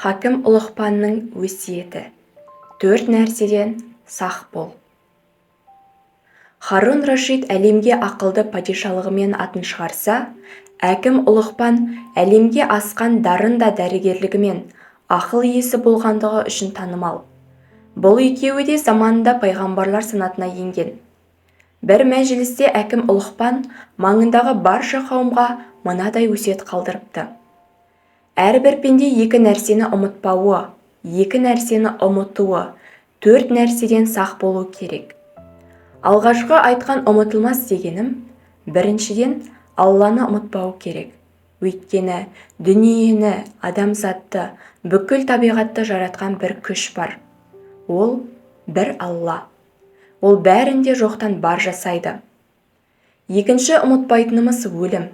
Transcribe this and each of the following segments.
Хакім Ұлықпанның өсиеті: 4 нәрседен сақ бол. Харун Рашид әлемге ақылды падишалығымен атын шығарса, әкім Ұлықпан әлемге асқан дарында дәрігерлігімен ақыл иесі болғандығы үшін танымал. Бұл екеуі де заманында пайғамбарлар санатына енген. Бір мәжілісте әкім Ұлықпан маңындағы барша қауымға мынадай өсиет қалдырыпты: әрбір пенде 2 нәрсені ұмытпауы, 2 нәрсені ұмытуы, 4 нәрседен сақ болу керек. Алғашқы айтқан ұмытылмас дегенім, біріншіден Алланы ұмытпау керек. Өйткені дүниені, адамзатты, бүкіл табиғатты жаратқан бір күш бар. Ол бір Алла. Ол бәрінде жоқтан бар жасайды. Екінші ұмытпайтынымыз өлім.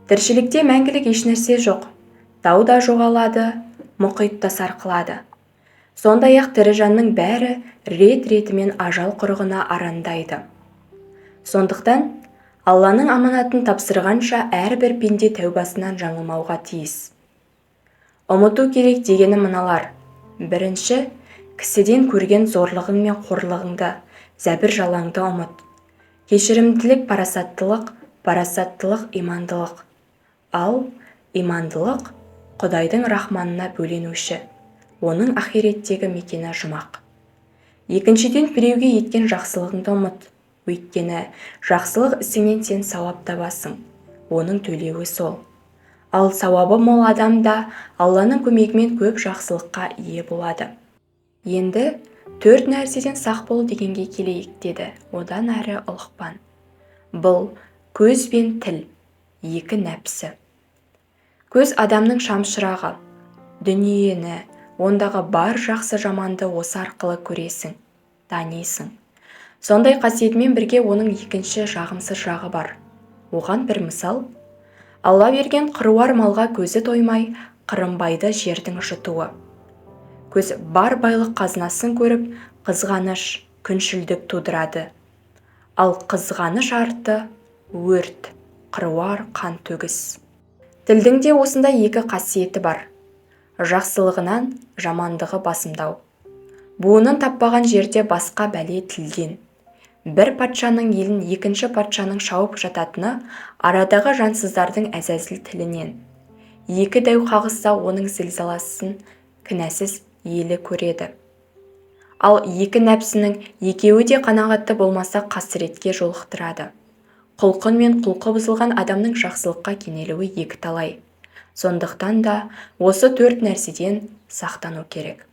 Тіршілікте мәңгілік ешнәрсе жоқ. Тау да жоғалады, мұхит та сарқылады. Сондай-ақ тірі жанның бәрі рет-ретімен ажал құрығына арандайды. Сондықтан Алланың аманатын тапсырғанша әрбір пенде тәубасынан жаңылмауға тиіс. Ұмыту керек дегені мыналар: бірінші, кісіден көрген зорлығың мен қорлығыңды, зәбір-жалаңды ұмыт. Кешірімділік парасаттылық, парасаттылық имандылық. Ал имандылық Құдайдың рахманына бөленуші, оның ахиреттегі мекені жұмақ. Екіншіден, біреуге еткен жақсылығыңды ұмыт. Өйткені жақсылық ісіңнен сен сауап табасың, оның төлеуі сол. Ал сауабы мол адам да Алланың көмегімен көп жақсылыққа ие болады. Енді 4 нәрседен сақ бол дегенге келейік, деді одан әрі Ұлықпан. Бұл көз бен тіл, 2 нәпсі. Көз адамның шамшырағы. Дүниені, ондағы бар жақсы жаманды осы арқылы көресің, танисың. Сондай қасиетімен бірге оның екінші жағымсыз жағы бар. Оған бір мысал: Алла берген қыруар малға көзі тоймай, қырынбайды жердің жұтуы. Көз бар байлық қазынасын көріп, қызғаныш, күншілдік тудырады. Ал қызғаныш арты өрт, қыруар қан төгіс. Тілдің де осындай 2 қасиеті бар: жақсылығынан жамандығы басымдау. Буынын таппаған жерде басқа бәле тілден. Бір патшаның елін екінші патшаның шауып жататыны арадағы жансыздардың әзәзіл тілінен. 2 дәу қағысса оның зілзаласын кінәсіз елі көреді. Ал 2 нәпсінің екеуі де қанағатты болмаса қасіретке жолықтырады. Құлқын мен құлқы бұзылған адамның жақсылыққа кенелуі 2 талай. Сондықтан да осы 4 нәрседен сақтану керек.